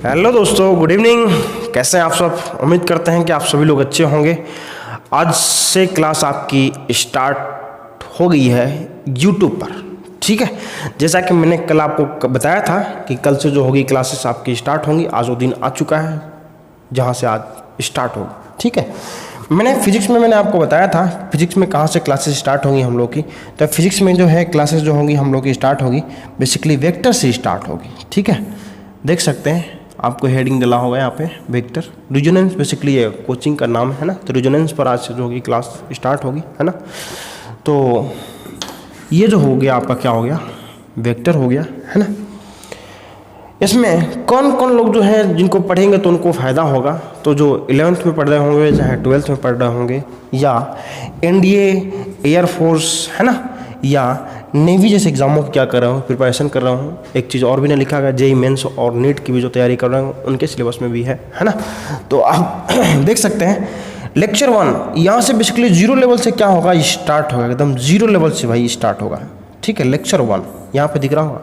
Hello दोस्तों, good evening. कैसे हैं आप सब? उम्मीद करते हैं कि आप सभी लोग अच्छे होंगे। आज से क्लास आपकी स्टार्ट हो गई है यूट्यूब पर, ठीक है। जैसा कि मैंने कल आपको बताया था कि कल से जो होगी क्लासेस आपकी स्टार्ट होंगी। आज वो दिन आ चुका है जहाँ से आज स्टार्ट होगी, ठीक है। मैंने फिजिक्स में आपको बताया था फिजिक्स में कहाँ से क्लासेस स्टार्ट होंगी हम लोग की। तो फिजिक्स में जो है क्लासेस जो होंगी हम लोग की स्टार्ट होगी बेसिकली वेक्टर से स्टार्ट होगी, ठीक है। देख सकते हैं आपको हेडिंग डला होगा यहाँ पे, वेक्टर रेजोनेंस बेसिकली ये कोचिंग का नाम है ना। तो रेजोनेंस पर आज से जो होगी क्लास स्टार्ट होगी, है ना। तो ये जो हो गया आपका क्या हो गया, वेक्टर हो गया, है ना। इसमें कौन कौन लोग जो है जिनको पढ़ेंगे तो उनको फ़ायदा होगा। तो जो 11th में पढ़ रहे होंगे, चाहे 12th में पढ़ रहे होंगे, या एनडीए, एयरफोर्स, है ना, या नेवी जैसे एग्जामों की क्या कर रहा हूँ, प्रिपरेशन कर रहा हूँ। एक चीज़ और भी ने लिखा गया, जेई मेंस और नीट की भी जो तैयारी कर रहे हूँ उनके सिलेबस में भी है ना। तो आप देख सकते हैं लेक्चर 1 यहाँ से बेसिकली 0 लेवल से क्या होगा, स्टार्ट होगा, एकदम 0 लेवल से भाई स्टार्ट होगा, ठीक है। लेक्चर 1 यहाँ पे दिख रहा होगा।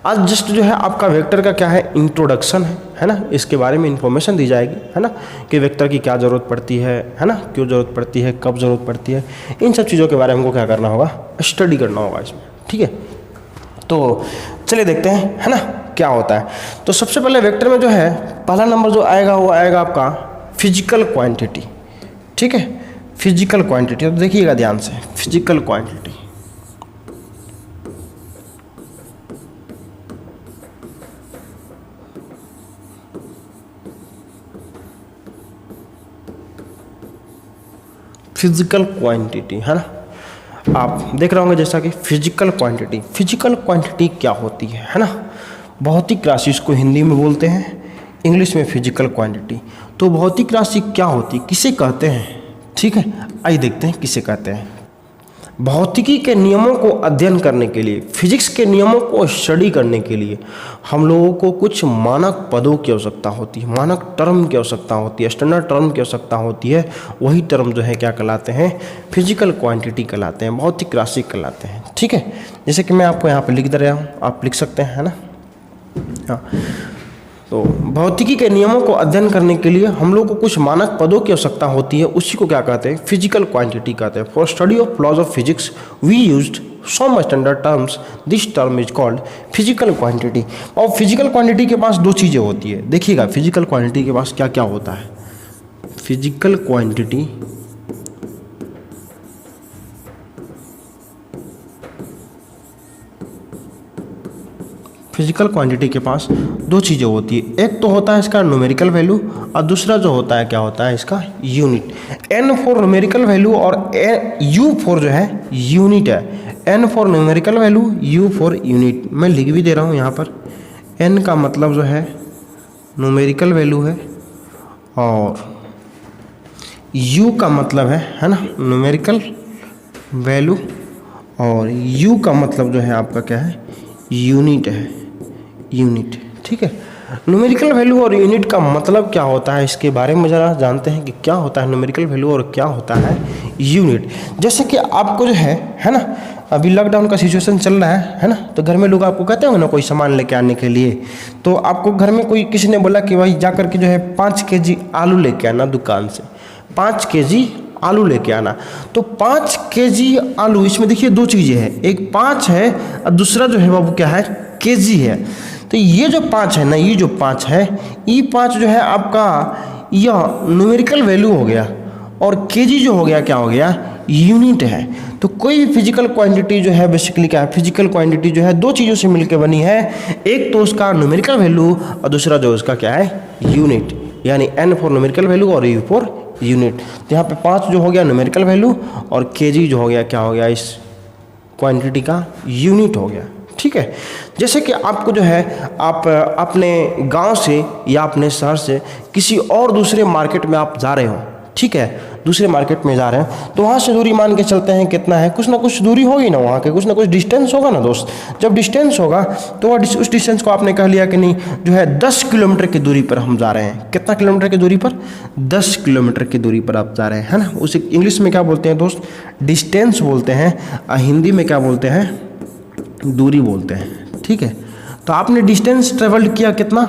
आज जस्ट जो है आपका वेक्टर का क्या है, इंट्रोडक्शन है ना। इसके बारे में इंफॉर्मेशन दी जाएगी, है ना, कि वेक्टर की क्या ज़रूरत पड़ती है ना, क्यों ज़रूरत पड़ती है, कब ज़रूरत पड़ती है। इन सब चीज़ों के बारे में हमको क्या करना होगा, स्टडी करना होगा इसमें, ठीक है। तो चलिए देखते हैं, है ना, क्या होता है। तो सबसे पहले वेक्टर में जो है पहला नंबर जो आएगा वो आएगा आपका फिजिकल क्वान्टिटी, ठीक है। फिजिकल क्वान्टिटी, तो देखिएगा ध्यान से, फिजिकल क्वान्टिटी। फिजिकल क्वांटिटी, है ना। आप देख रहे होंगे जैसा कि फिजिकल क्वांटिटी क्या होती है ना। भौतिक राशि इसको हिंदी में बोलते हैं, इंग्लिश में फिजिकल क्वांटिटी। तो भौतिक राशि क्या होती है, किसे कहते हैं, ठीक है। आइए देखते हैं किसे कहते हैं। भौतिकी के नियमों को अध्ययन करने के लिए, फिजिक्स के नियमों को स्टडी करने के लिए हम लोगों को कुछ मानक पदों की आवश्यकता होती है, मानक टर्म की आवश्यकता होती है, स्टैंडर्ड टर्म की आवश्यकता होती है। वही टर्म जो है क्या कहलाते हैं, फिजिकल क्वांटिटी कहलाते हैं, भौतिक राशि कहलाते हैं, ठीक है। जैसे कि मैं आपको यहाँ पर लिख दे रहा हूँ, आप लिख सकते हैं, है ना। हाँ, तो भौतिकी के नियमों को अध्ययन करने के लिए हम लोग को कुछ मानक पदों की आवश्यकता होती है, उसी को क्या कहते हैं, फिजिकल क्वांटिटी कहते हैं। For study of laws of physics we used some standard terms, this term is called physical quantity. और फिजिकल क्वांटिटी के पास दो चीज़ें होती है, देखिएगा फिजिकल क्वांटिटी के पास क्या क्या होता है। फिजिकल क्वांटिटी के पास दो चीज़ें होती है। एक तो होता है इसका न्यूमेरिकल वैल्यू और दूसरा जो होता है क्या होता है इसका unit. N for numerical value और यू फॉर जो है यूनिट है। N for numerical value, U for unit. मैं लिख भी दे रहा हूँ यहाँ पर। एन का मतलब जो है न्यूमेरिकल वैल्यू है और यू का मतलब है ना, न्यूमेरिकल वैल्यू, और यू का मतलब जो है आपका क्या है, यूनिट है, यूनिट, ठीक है। न्यूमेरिकल वैल्यू और यूनिट का मतलब क्या होता है, इसके बारे में ज़रा जानते हैं कि क्या होता है न्यूमेरिकल वैल्यू और क्या होता है यूनिट। जैसे कि आपको जो है ना, अभी लॉकडाउन का सिचुएशन चल रहा है ना। तो घर में लोग आपको कहते होंगे ना कोई सामान लेके आने के लिए, तो आपको घर में कोई किसी ने बोला कि भाई जा करके जो है 5 kg आलू लेके आना दुकान से, 5 kg आलू लेके आना। तो 5 kg आलू, इसमें देखिए दो चीज़ें हैं, एक 5 है और दूसरा जो है बाबू क्या है, kg है। तो ये जो 5 है ना, ये जो 5 है, ये 5 जो है आपका यह न्यूमेरिकल वैल्यू हो गया और kg जो हो गया क्या हो गया, यूनिट है। तो कोई भी फिजिकल क्वांटिटी जो है बेसिकली क्या है, फिजिकल क्वांटिटी जो है दो चीज़ों से मिलकर बनी है। एक तो उसका न्यूमेरिकल वैल्यू और दूसरा जो उसका क्या है, यूनिट, यानी एन फॉर न्यूमेरिकल वैल्यू और यू फॉर यूनिट। तो यहाँ पे 5 जो हो गया न्यूमेरिकल वैल्यू और kg जो हो गया क्या हो गया, इस क्वांटिटी का यूनिट हो गया, ठीक है। जैसे कि आपको जो है आप अपने गांव से या अपने शहर से किसी और दूसरे मार्केट में आप जा रहे हो, ठीक है, दूसरे मार्केट में जा रहे हैं, तो वहाँ से दूरी मान के चलते हैं कितना है, कुछ ना कुछ दूरी होगी ना, वहाँ के कुछ ना कुछ डिस्टेंस होगा ना दोस्त। जब डिस्टेंस होगा तो उस डिस्टेंस को आपने कह लिया कि नहीं जो है 10 किलोमीटर की दूरी पर हम जा रहे हैं। कितना किलोमीटर की दूरी पर, 10 किलोमीटर की दूरी पर आप जा रहे हैं, है ना। उसे इंग्लिश में क्या बोलते हैं दोस्त, डिस्टेंस बोलते हैं, और हिंदी में क्या बोलते हैं, दूरी बोलते हैं, ठीक है। तो आपने डिस्टेंस ट्रेवल्ड किया कितना,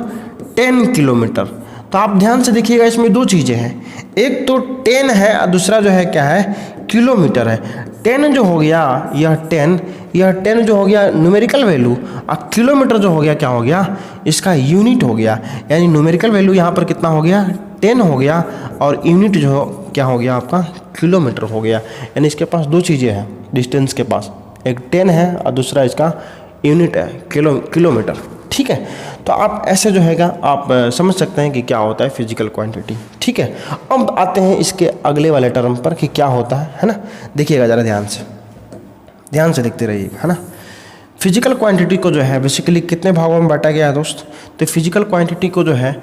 10 किलोमीटर। तो आप ध्यान से देखिएगा, इसमें दो चीज़ें हैं, एक तो 10 है और दूसरा जो है क्या है, किलोमीटर है। 10 जो हो गया यह 10 जो हो गया न्यूमेरिकल वैल्यू, और किलोमीटर जो हो गया क्या हो गया, इसका यूनिट हो गया। यानी न्यूमेरिकल वैल्यू यहाँ पर कितना हो गया, 10 हो गया, और यूनिट जो क्या हो गया आपका, किलोमीटर हो गया। यानी इसके पास दो चीज़ें हैं डिस्टेंस के पास, एक 10 है और दूसरा इसका यूनिट है किलोमीटर। ठीक है, तो आप ऐसे जो हैगा आप समझ सकते हैं कि क्या होता है फिजिकल क्वांटिटी। ठीक है, अब आते हैं इसके अगले वाले टर्म पर कि क्या होता है ना। देखिएगा ज़रा ध्यान से देखते रहिएगा, है ना। फिजिकल क्वांटिटी को जो है बेसिकली कितने भागों में बांटा गया है दोस्त, तो फिजिकल क्वांटिटी को जो है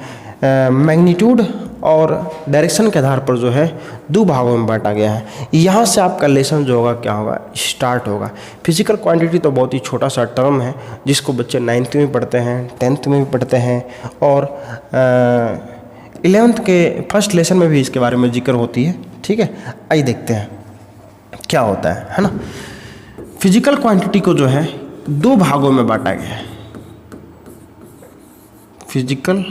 मैग्नीट्यूड और डायरेक्शन के आधार पर जो है दो भागों में बांटा गया है। यहाँ से आपका लेसन जो होगा क्या होगा, स्टार्ट होगा। फिजिकल क्वांटिटी तो बहुत ही छोटा सा टर्म है जिसको बच्चे 9th में पढ़ते हैं, 10th में भी पढ़ते हैं, और 11th के फर्स्ट लेसन में भी इसके बारे में जिक्र होती है। ठीक है, आइए देखते हैं क्या होता है ना। फिजिकल क्वांटिटी को जो है दो भागों में बांटा गया है। फिजिकल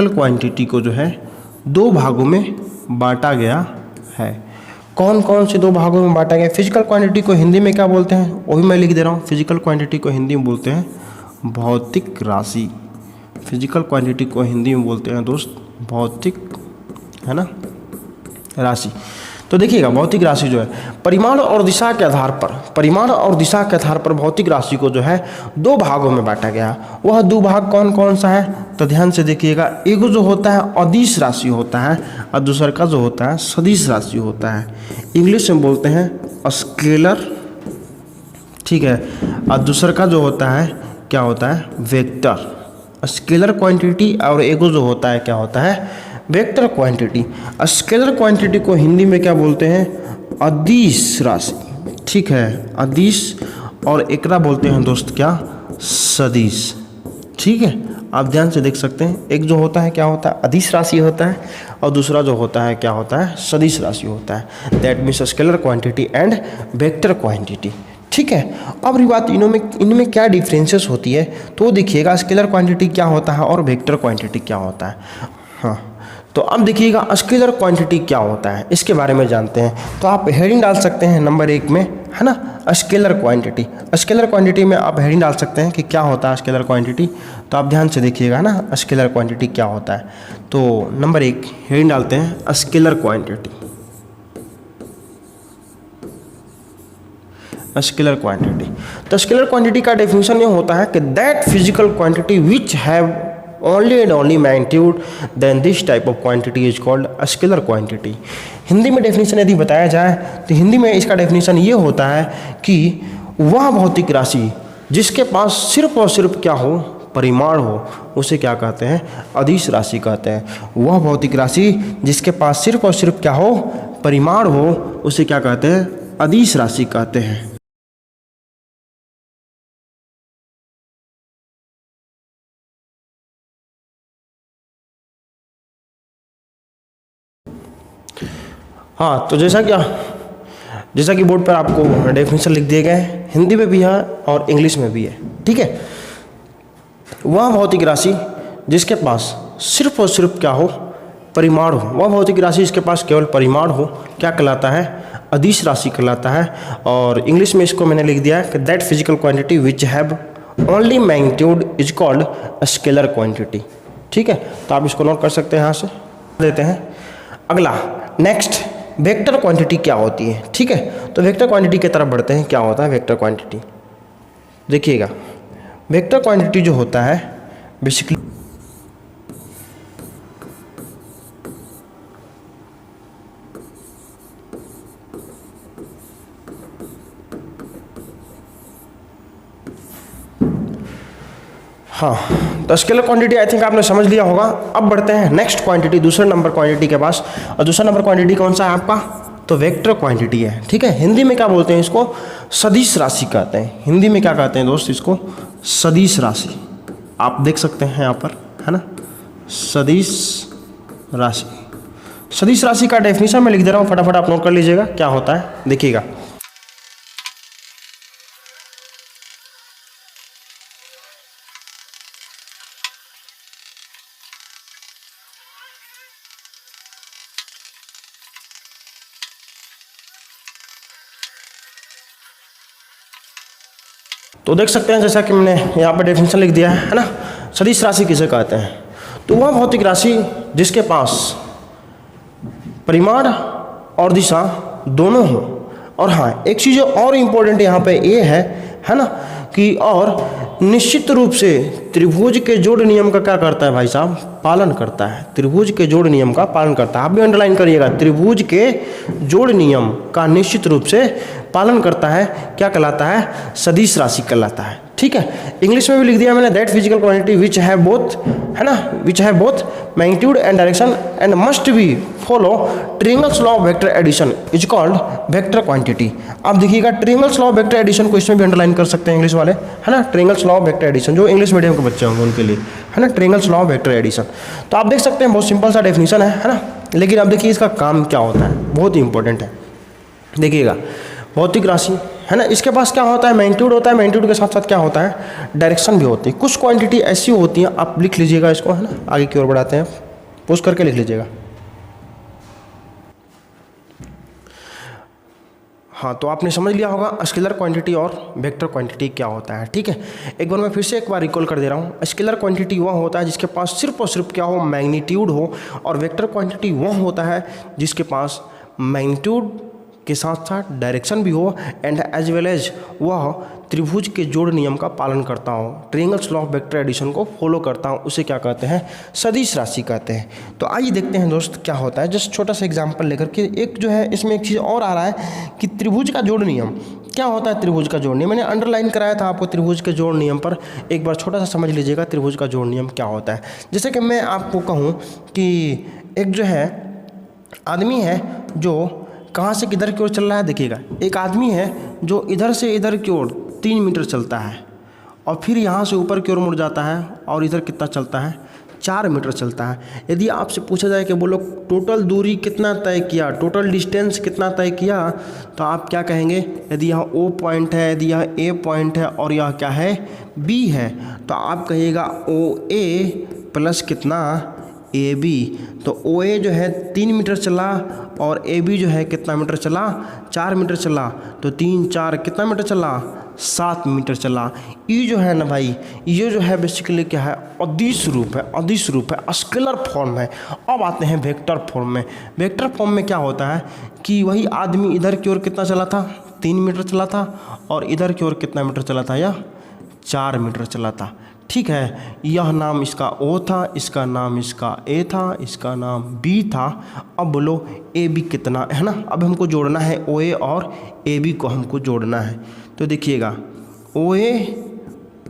क्वांटिटी को जो है दो भागों में बांटा गया है। कौन कौन से दो भागों में बांटा गया? फिजिकल क्वांटिटी को हिंदी में क्या बोलते हैं, वो भी मैं लिख दे रहा हूँ। फिजिकल क्वांटिटी को हिंदी में बोलते हैं भौतिक राशि। फिजिकल क्वांटिटी को हिंदी में बोलते हैं दोस्त भौतिक, है ना, राशि। तो देखिएगा भौतिक राशि जो है परिमाण और दिशा के आधार पर भौतिक राशि को जो है दो भागों में बांटा गया। वह दो भाग कौन कौन सा है, तो ध्यान से देखिएगा। एक जो होता है अदिश राशि होता है और दूसरा का जो होता है सदिश राशि होता है। इंग्लिश में बोलते हैं स्केलर, ठीक है, और दूसरा का जो होता है क्या होता है, वेक्टर। स्केलर क्वांटिटी और एक जो होता है क्या होता है, वेक्टर क्वांटिटी। स्केलर क्वांटिटी को हिंदी में क्या बोलते हैं, अदिश राशि। ठीक है, अदिश, और एकरा बोलते हैं दोस्त क्या, सदिश। ठीक है, आप ध्यान से देख सकते हैं, एक जो होता है क्या होता है, अदिश राशि होता है, और दूसरा जो होता है क्या होता है, सदिश राशि होता है। That means scalar quantity and vector quantity. ठीक है, अब रही बात इनमें क्या डिफरेंसेस होती है, तो देखिएगा स्केलर क्वांटिटी क्या होता है और वेक्टर क्वांटिटी क्या होता है। हाँ, तो अब देखिएगा स्केलर क्वांटिटी क्या होता है, इसके बारे में जानते हैं। तो आप हेडिंग डाल सकते हैं नंबर 1 में, है ना, स्केलर क्वांटिटी। स्केलर क्वांटिटी में आप हेडिंग डाल सकते हैं कि क्या होता है स्केलर क्वांटिटी। तो आप ध्यान से देखिएगा ना, स्केलर क्वांटिटी क्या होता है। तो नंबर 1 हेडिंग डालते हैं स्केलर क्वांटिटी। स्केलर क्वांटिटी, तो स्केलर क्वांटिटी का डेफिनेशन ये होता है कि that physical quantity which have only and only magnitude, then this type of quantity is called a scalar quantity। Hindi में डेफिनेशन यदि बताया जाए तो हिंदी में इसका डेफिनेशन ये होता है कि वह भौतिक राशि जिसके पास सिर्फ और सिर्फ क्या हो, परिमाण हो, उसे क्या कहते हैं, अदिश राशि कहते हैं। वह भौतिक राशि जिसके पास सिर्फ और सिर्फ क्या हो, परिमाण हो, उसे क्या कहते हैं, अदिश राशि कहते हैं। हाँ, तो जैसा कि बोर्ड पर आपको डेफिनेशन लिख दिए गए हैं, हिंदी में भी है और इंग्लिश में भी है। ठीक है, वह भौतिक राशि जिसके पास सिर्फ और सिर्फ क्या हो, परिमाण हो, वह भौतिक राशि जिसके पास केवल परिमाण हो क्या कहलाता है, अदिश राशि कहलाता है। और इंग्लिश में इसको मैंने लिख दिया है कि that physical quantity which have only magnitude is called scalar quantity. ठीक है, तो आप इसको नोट कर सकते हैं, यहाँ से देते हैं। अगला नेक्स्ट, वेक्टर क्वांटिटी क्या होती है। ठीक है, तो वेक्टर क्वांटिटी की तरफ बढ़ते हैं। क्या होता है वेक्टर क्वांटिटी, देखिएगा वेक्टर क्वांटिटी जो होता है बेसिकली हाँ, तो स्केलर क्वांटिटी आई थिंक आपने समझ लिया होगा। अब बढ़ते हैं नेक्स्ट क्वांटिटी, दूसरे नंबर क्वांटिटी के पास। और दूसरा नंबर क्वांटिटी कौन सा है आपका, तो वेक्टर क्वांटिटी है। ठीक है, हिंदी में क्या बोलते हैं इसको, सदिश राशि कहते हैं। हिंदी में क्या कहते हैं दोस्त, इसको सदिश राशि। आप देख सकते हैं यहाँ पर, है ना, सदिश राशि। सदिश राशि का डेफिनेशन मैं लिख दे रहा हूँ, फटाफट आप नोट कर लीजिएगा क्या होता है। देखिएगा तो देख सकते हैं जैसा कि मैंने यहाँ पर डेफिनेशन लिख दिया है ना, सदिश राशि किसे कहते हैं? तो वह भौतिक राशि जिसके पास परिमाण और दिशा दोनों हो। और हाँ, एक चीज़ और इम्पोर्टेंट यहाँ पे ये है ना, कि और निश्चित रूप से त्रिभुज के जोड़ नियम का क्या करता है भाई साहब? पालन करता है। त्रिभुज के जोड़ नियम का पालन करता है। आप भी अंडरलाइन करिएगा, त्रिभुज के जोड़ नियम का निश्चित रूप से पालन करता है। क्या कहलाता है? सदिश राशि कहलाता है। ठीक है, इंग्लिश में भी लिख दिया मैंने, that physical quantity which is both, है ना, which is both magnitude and direction and must be follow triangle's law of vector addition is called vector quantity. आप देखिएगा, triangle's law of vector addition को इसमें भी अंडरलाइन कर सकते हैं इंग्लिश वाले, है ना, triangle's law of vector addition, जो इंग्लिश मीडियम के बच्चे होंगे उनके लिए, है ना, triangle's law of vector addition. तो आप देख सकते हैं बहुत सिंपल सा डेफिनेशन है ना, लेकिन अब देखिए इसका काम क्या होता है, बहुत ही इंपॉर्टेंट है। देखिएगा, भौतिक राशि है ना, इसके पास क्या होता है? मैग्नीट्यूड होता है, मैग्नीट्यूड के साथ साथ क्या होता है? डायरेक्शन भी होती है। कुछ क्वांटिटी ऐसी होती हैं, आप लिख लीजिएगा इसको, है ना, आगे की ओर बढ़ाते हैं, पोस्ट करके लिख लीजिएगा। हाँ, तो आपने समझ लिया होगा स्केलर क्वांटिटी और वेक्टर क्वांटिटी क्या होता है। ठीक है, एक बार मैं फिर से एक बार रिकॉल कर दे रहा हूँ। स्केलर क्वांटिटी वह होता है जिसके पास सिर्फ और सिर्फ क्या हो? मैग्नीट्यूड हो। और वेक्टर क्वांटिटी वह होता है जिसके पास मैग्नीट्यूड के साथ साथ डायरेक्शन भी हो एंड एज वेल एज वह त्रिभुज के जोड़ नियम का पालन करता हो, triangle's law of vector addition को फॉलो करता हूँ, उसे क्या कहते हैं? सदिश राशि कहते हैं। तो आइए देखते हैं दोस्त क्या होता है, जस्ट छोटा सा एग्जांपल लेकर के। एक जो है इसमें एक चीज़ और आ रहा है कि त्रिभुज का जोड़ नियम क्या होता है? त्रिभुज का जोड़ नियम मैंने अंडरलाइन कराया था आपको। त्रिभुज के जोड़ नियम पर एक बार छोटा सा समझ लीजिएगा, त्रिभुज का जोड़ नियम क्या होता है। जैसे कि मैं आपको कहूँ कि एक जो है आदमी है जो कहाँ से किधर की ओर चल रहा है। देखिएगा, एक आदमी है जो इधर से इधर की ओर 3 मीटर चलता है और फिर यहाँ से ऊपर की ओर मुड़ जाता है और इधर कितना चलता है? 4 मीटर चलता है। यदि आपसे पूछा जाए कि बोलो टोटल दूरी कितना तय किया, टोटल डिस्टेंस कितना तय किया, तो आप क्या कहेंगे? यदि यहाँ O पॉइंट है, यदि यहाँ A पॉइंट है और यह क्या है? B है, तो आप कहिएगा OA प्लस कितना? AB। तो OA जो है 3 मीटर चला और AB जो है कितना मीटर चला? 4 मीटर चला। तो 3 4 कितना मीटर चला? 7 मीटर चला। ये जो है ना भाई, ये जो है बेसिकली क्या है? अदिश रूप है, अदिश रूप है, स्केलर फॉर्म है। अब आते हैं वेक्टर फॉर्म में। वेक्टर फॉर्म में क्या होता है कि वही आदमी इधर की ओर कितना चला था? 3 मीटर चला था और इधर की ओर कितना मीटर चला था? यह 4 मीटर चला था। ठीक है, यह नाम इसका O था, इसका नाम इसका A था, इसका नाम B था। अब बोलो AB कितना है ना, अब हमको जोड़ना है OA और AB को हमको जोड़ना है। तो देखिएगा, OA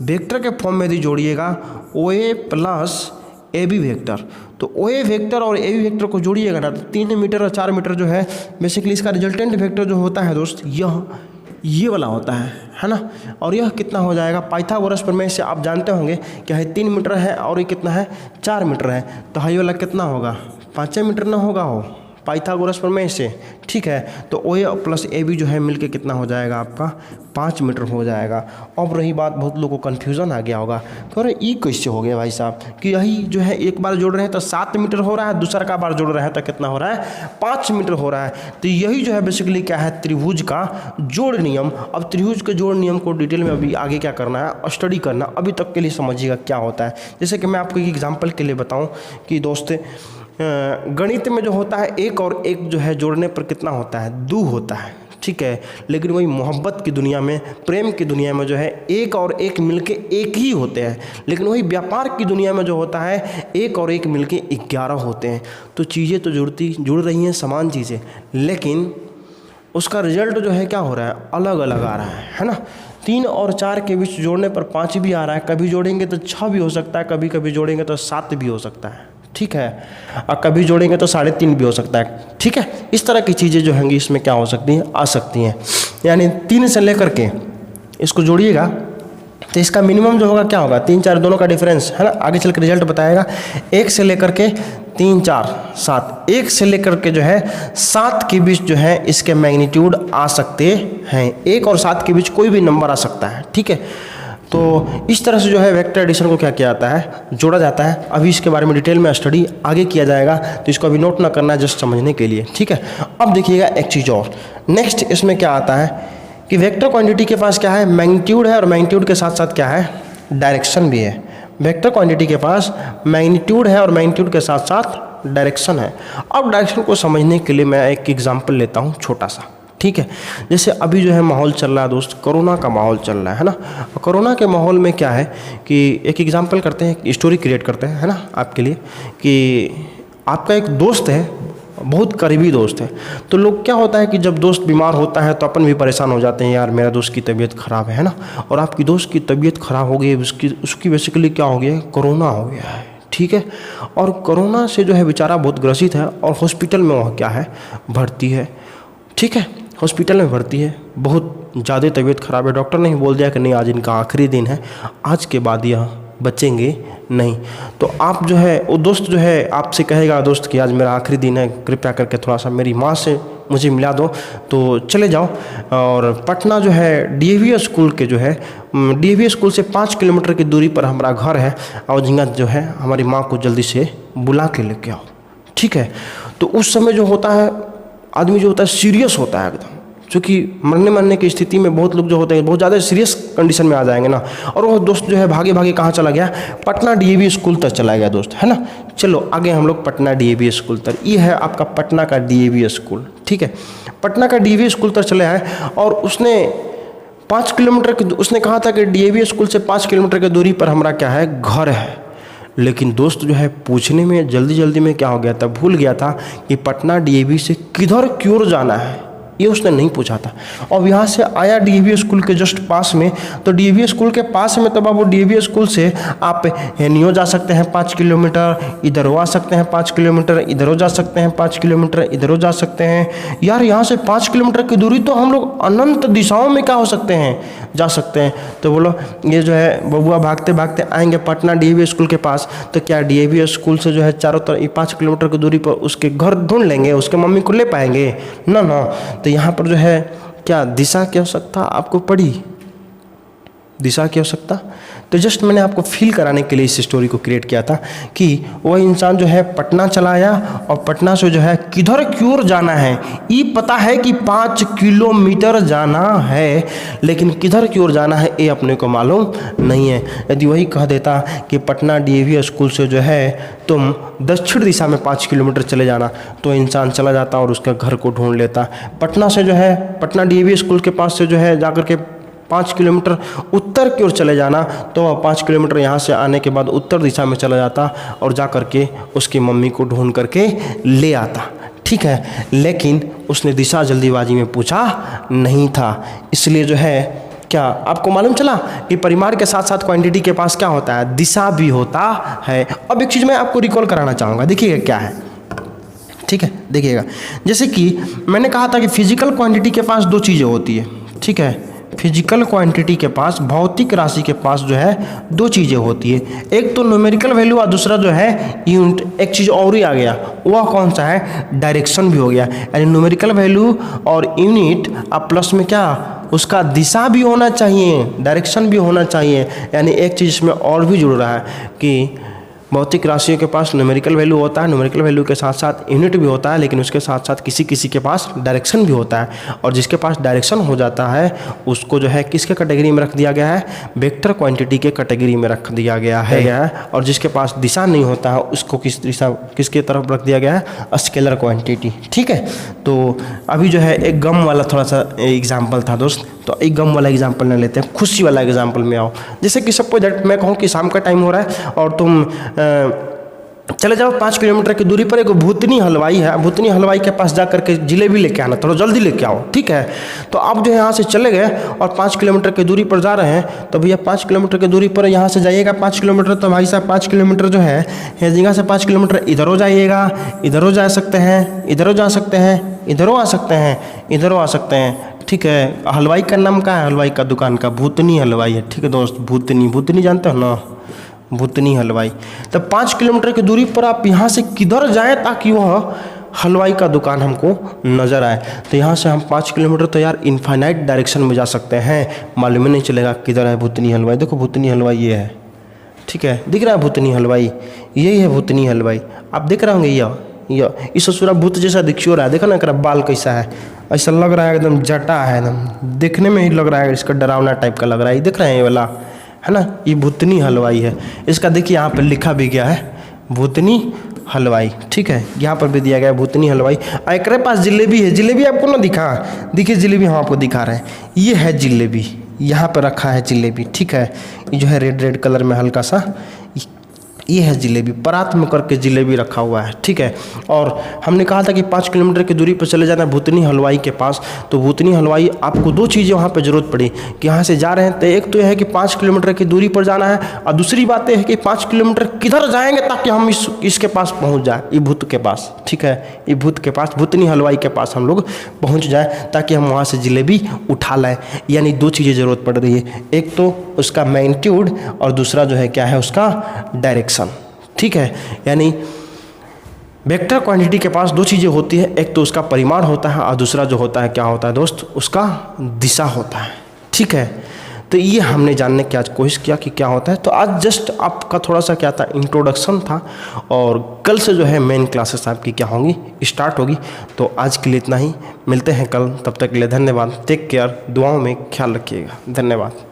वेक्टर के फॉर्म में यदि जोड़िएगा OA प्लस AB वेक्टर, तो OA वेक्टर और AB वेक्टर को जोड़िएगा ना, तो 3 मीटर और 4 मीटर जो है बेसिकली इसका रिजल्टेंट वेक्टर जो होता है दोस्त, ये वाला होता है ना। और यह कितना हो जाएगा? पाइथागोरस प्रमेय से आप जानते होंगे कि है 3 मीटर है और ये कितना है? 4 मीटर है। तो हाई वाला कितना होगा? 5 मीटर ना होगा हो पाइथागोरस प्रमेय से। ठीक है, तो OA प्लस AB जो है मिलके कितना हो जाएगा? आपका 5 मीटर हो जाएगा। अब रही बात, बहुत लोगों को कन्फ्यूज़न आ गया होगा कि अरे ये कैसे हो गया भाई साहब, कि यही जो है एक बार जोड़ रहे हैं तो 7 मीटर हो रहा है, दूसरा का बार जोड़ रहे हैं तो कितना हो रहा है? 5 मीटर हो रहा है। तो यही जो है बेसिकली क्या है? त्रिभुज का जोड़ नियम। अब त्रिभुज के जोड़ नियम को डिटेल में अभी आगे क्या करना है? स्टडी करना। अभी तक के लिए समझिएगा क्या होता है। जैसे कि मैं आपको एक एग्जाम्पल के लिए बताऊँ कि दोस्त, गणित में जो होता है एक और एक जो है जोड़ने पर कितना होता है? 2 होता है। ठीक है, लेकिन वही मोहब्बत की दुनिया में, प्रेम की दुनिया में जो है एक और एक मिलके एक ही होते हैं। लेकिन वही व्यापार की दुनिया में जो होता है एक और एक मिलके 11 होते हैं। तो चीज़ें तो जुड़ रही हैं, समान चीज़ें, लेकिन उसका रिजल्ट जो है क्या हो रहा है? अलग अलग आ रहा है ना। 3 और 4 के बीच जोड़ने पर 5 भी आ रहा है, कभी जोड़ेंगे तो 6 भी हो सकता है, कभी कभी जोड़ेंगे तो 7 भी हो सकता है। ठीक है, और कभी जोड़ेंगे तो 3.5 भी हो सकता है। ठीक है, इस तरह की चीज़ें जो होंगी इसमें क्या हो सकती हैं? आ सकती हैं। यानी 3 से लेकर के इसको जोड़िएगा तो इसका मिनिमम जो होगा क्या होगा? 3 4 दोनों का डिफरेंस है ना, आगे चल के रिजल्ट बताएगा। 1 से लेकर के 3 4 7, 1 से लेकर के जो है 7 के बीच जो है इसके मैग्नीट्यूड आ सकते हैं। 1 और 7 के बीच कोई भी नंबर आ सकता है। ठीक है, तो इस तरह से जो है वेक्टर एडिशन को क्या किया जाता है? जोड़ा जाता है। अभी इसके बारे में डिटेल में स्टडी आगे किया जाएगा, तो इसको अभी नोट ना करना है, जस्ट समझने के लिए। ठीक है, अब देखिएगा एक चीज़ और, नेक्स्ट इसमें क्या आता है कि वेक्टर क्वांटिटी के पास क्या है, मैग्नीट्यूड है और मैग्नीट्यूड के साथ साथ क्या है, डायरेक्शन भी है। वेक्टर क्वांटिटी के पास मैग्नीट्यूड है और मैग्नीट्यूड के साथ साथ डायरेक्शन है। अब डायरेक्शन को समझने के लिए मैं एक एग्जांपल लेता हूँ छोटा सा, ठीक है। जैसे अभी जो है माहौल चल रहा है दोस्त, कोरोना का माहौल चल रहा है ना। कोरोना के माहौल में क्या है कि एक एग्जांपल करते हैं, स्टोरी क्रिएट करते हैं, है ना, आपके लिए, कि आपका एक दोस्त है, बहुत करीबी दोस्त है। तो लोग क्या होता है कि जब दोस्त बीमार होता है तो अपन भी परेशान हो जाते हैं, यार मेरा दोस्त की तबीयत ख़राब है ना। और आपकी दोस्त की तबीयत ख़राब हो गई, उसकी बेसिकली क्या हो गया, कोरोना हो गया है, ठीक है। और कोरोना से जो है बेचारा बहुत ग्रसित है और हॉस्पिटल में वह क्या है, भर्ती है, ठीक है। हॉस्पिटल में भर्ती है, बहुत ज़्यादा तबीयत ख़राब है। डॉक्टर ने ही बोल दिया कि नहीं, आज इनका आखिरी दिन है, आज के बाद यह बचेंगे नहीं। तो आप जो है, वो दोस्त जो है आपसे कहेगा, दोस्त कि आज मेरा आखिरी दिन है, कृपया करके थोड़ा सा मेरी माँ से मुझे मिला दो। तो चले जाओ और पटना जो है DAV स्कूल के जो है, DAV स्कूल से 5 किलोमीटर की दूरी पर हमारा घर है, और झिंगा जो है हमारी माँ को जल्दी से बुला के लेके आओ, ठीक है। तो उस समय जो होता है, आदमी जो होता है सीरियस होता है एकदम, क्योंकि मरने की स्थिति में बहुत लोग जो होते हैं बहुत ज़्यादा सीरियस कंडीशन में आ जाएंगे ना। और वो दोस्त जो है भागे भागे कहाँ चला गया, पटना DAV स्कूल तक चला गया दोस्त, है ना। चलो आगे हम लोग पटना DAV स्कूल तक, ये है आपका पटना का DAV स्कूल, ठीक है। पटना का DAV स्कूल तक चले आए और उसने 5 किलोमीटर की, उसने कहा था कि DAV स्कूल से 5 किलोमीटर की दूरी पर हमारा क्या है, घर है। लेकिन दोस्त जो है पूछने में जल्दी में क्या हो गया था, भूल गया था कि पटना DAV से किधर क्यों जाना है, ये उसने नहीं पूछा था। और यहाँ से आया DAV स्कूल के जस्ट पास में, तो DAV स्कूल के पास में, तब आप वो DAV स्कूल से आप हेनियो जा सकते हैं 5 किलोमीटर, इधर आ सकते हैं 5 किलोमीटर, इधर जा सकते हैं 5 किलोमीटर, इधर जा सकते हैं। यार यहाँ से 5 किलोमीटर की दूरी तो हम लोग अनंत दिशाओं में क्या हो सकते हैं, जा सकते हैं। तो बोलो ये जो है बबुआ भागते भागते आएंगे पटना DAV स्कूल के पास, तो क्या DAV स्कूल से जो है चारों तरफ 5 किलोमीटर की दूरी पर उसके घर ढूंढ लेंगे, उसके मम्मी को ले पाएंगे ना। तो यहाँ पर जो है क्या दिशा की आवश्यकता आपको पड़ी, दिशा की आवश्यकता। तो जस्ट मैंने आपको फील कराने के लिए इस स्टोरी को क्रिएट किया था कि वह इंसान जो है पटना चला आया और पटना से जो है किधर क्यों जाना है, ये पता है कि 5 किलोमीटर जाना है, लेकिन किधर क्यों जाना है ये अपने को मालूम नहीं है। यदि वही कह देता कि पटना DAV स्कूल से जो है तुम दक्षिण दिशा में 5 किलोमीटर चले जाना, तो इंसान चला जाता और उसका घर को ढूंढ लेता। पटना से जो है पटना DAV स्कूल के पास से जो है जाकर के 5 किलोमीटर उत्तर की ओर चले जाना, तो वह 5 किलोमीटर यहाँ से आने के बाद उत्तर दिशा में चला जाता और जा करके उसकी मम्मी को ढूंढ करके ले आता, ठीक है। लेकिन उसने दिशा जल्दीबाजी में पूछा नहीं था, इसलिए जो है क्या आपको मालूम चला कि परिमाण के साथ साथ क्वांटिटी के पास क्या होता है, दिशा भी होता है। अब एक चीज़ मैं आपको रिकॉल कराना चाहूँगा, देखिएगा क्या है, ठीक है, देखिएगा। जैसे कि मैंने कहा था कि फिजिकल क्वांटिटी के पास 2 चीज़ें होती है, ठीक है। फिजिकल क्वांटिटी के पास, भौतिक राशि के पास जो है 2 चीज़ें होती है, एक तो न्यूमेरिकल वैल्यू और दूसरा जो है यूनिट। एक चीज़ और ही आ गया, वह कौन सा है, डायरेक्शन भी हो गया। यानी न्यूमेरिकल वैल्यू और यूनिट, अब प्लस में क्या, उसका दिशा भी होना चाहिए, डायरेक्शन भी होना चाहिए। यानी एक चीज़ इसमें और भी जुड़ रहा है कि भौतिक राशियों के पास न्यूमेरिकल वैल्यू होता है, न्यूमेरिकल वैल्यू के साथ साथ यूनिट भी होता है, लेकिन उसके साथ साथ किसी के पास डायरेक्शन भी होता है। और जिसके पास डायरेक्शन हो जाता है उसको जो है किसके कैटेगरी में रख दिया गया है, वेक्टर क्वांटिटी के कैटेगरी में रख दिया गया है। और जिसके पास दिशा नहीं होता है उसको किसके तरफ रख दिया गया है, स्केलर क्वांटिटी, ठीक है। तो अभी जो है एक गम वाला थोड़ा सा एग्जाम्पल था दोस्त, तो एक गम वाला एग्जाम्पल न लेते हैं, खुशी वाला एग्जाम्पल में आओ। जैसे कि सपोज दैट मैं कहूँ कि शाम का टाइम हो रहा है और तुम चले जाओ 5 किलोमीटर की दूरी पर एक भूतनी हलवाई है, भूतनी हलवाई के पास जा करके जिलेबी लेके आना, थोड़ा जल्दी लेके आओ, ठीक है। तो आप जो है यहाँ से चले गए और 5 किलोमीटर की दूरी पर जा रहे हैं, तो भैया 5 किलोमीटर की दूरी पर यहाँ से जाइएगा 5 किलोमीटर, तो भाई साहब 5 किलोमीटर जो है जगह से 5 किलोमीटर इधर हो जाइएगा, इधर हो जा सकते हैं, इधर हो जा सकते हैं, इधर आ सकते हैं, इधर आ सकते हैं, ठीक है। हलवाई का नाम क्या है, हलवाई का दुकान का भूतनी हलवाई है, ठीक है दोस्त। भूतनी जानते हो ना, भूतनी हलवाई। तो 5 किलोमीटर की दूरी पर आप यहाँ से किधर जाएं ताकि वह हलवाई का दुकान हमको नज़र आए। तो यहाँ से हम 5 किलोमीटर तो यार इनफाइनाइट डायरेक्शन में जा सकते हैं, मालूम ही नहीं चलेगा किधर है भूतनी हलवाई। देखो भूतनी हलवाई ये है, ठीक है, दिख रहा है भूतनी हलवाई, यही है भूतनी हलवाई। आप देख रहे होंगे ये इस ससुरा भूत जैसा दिखियो रहा है, देखो ना, बाल कैसा है, ऐसा लग रहा है एकदम जटा है, एकदम देखने में ही लग रहा है इसका डरावना टाइप का लग रहा है। ये देख रहे हैं ये वाला है ना, ये भूतनी हलवाई है। इसका देखिए यहाँ पर लिखा भी गया है भूतनी हलवाई, ठीक है, यहाँ पर भी दिया गया है भूतनी हलवाई। एक पास जिलेबी है, जिलेबी आपको ना दिखा, देखिए जिलेबी हम आपको दिखा रहे हैं, ये है जिलेबी, यहाँ पर रखा है जिलेबी, ठीक है। ये जो है रेड रेड कलर में हल्का सा, ये है जिलेबी, परात में करके जिलेबी रखा हुआ है, ठीक है। और हमने कहा था कि 5 किलोमीटर की दूरी पर चले जाना है भूतनी हलवाई के पास। तो भूतनी हलवाई, आपको 2 चीज़ें वहाँ पे ज़रूरत पड़ी कि यहाँ से जा रहे हैं, तो एक तो यह है कि 5 किलोमीटर की दूरी पर जाना है, और दूसरी बात यह है कि 5 किलोमीटर किधर जाएंगे ताकि हम इसके पास पहुँच जाए, ये भूत के पास, ठीक है, ये भूत के पास, भूतनी हलवाई के पास हम लोग पहुँच जाए ताकि हम वहाँ से जिलेबी उठा लाएँ। यानी 2 चीज़ें ज़रूरत पड़ रही है, एक तो उसका मैग्नीट्यूड और दूसरा जो है क्या है उसका डायरेक्शन, ठीक है। यानी वेक्टर क्वांटिटी के पास 2 चीज़ें होती है, एक तो उसका परिमाण होता है और दूसरा जो होता है क्या होता है दोस्त, उसका दिशा होता है, ठीक है। तो ये हमने जानने की आज कोशिश किया कि क्या होता है। तो आज जस्ट आपका थोड़ा सा क्या था, इंट्रोडक्शन था, और कल से जो है मेन क्लासेस आपकी क्या होंगी, स्टार्ट होगी। तो आज के लिए इतना ही, मिलते हैं कल, तब तक के लिए धन्यवाद, टेक केयर, दुआओं में ख्याल रखिएगा, धन्यवाद।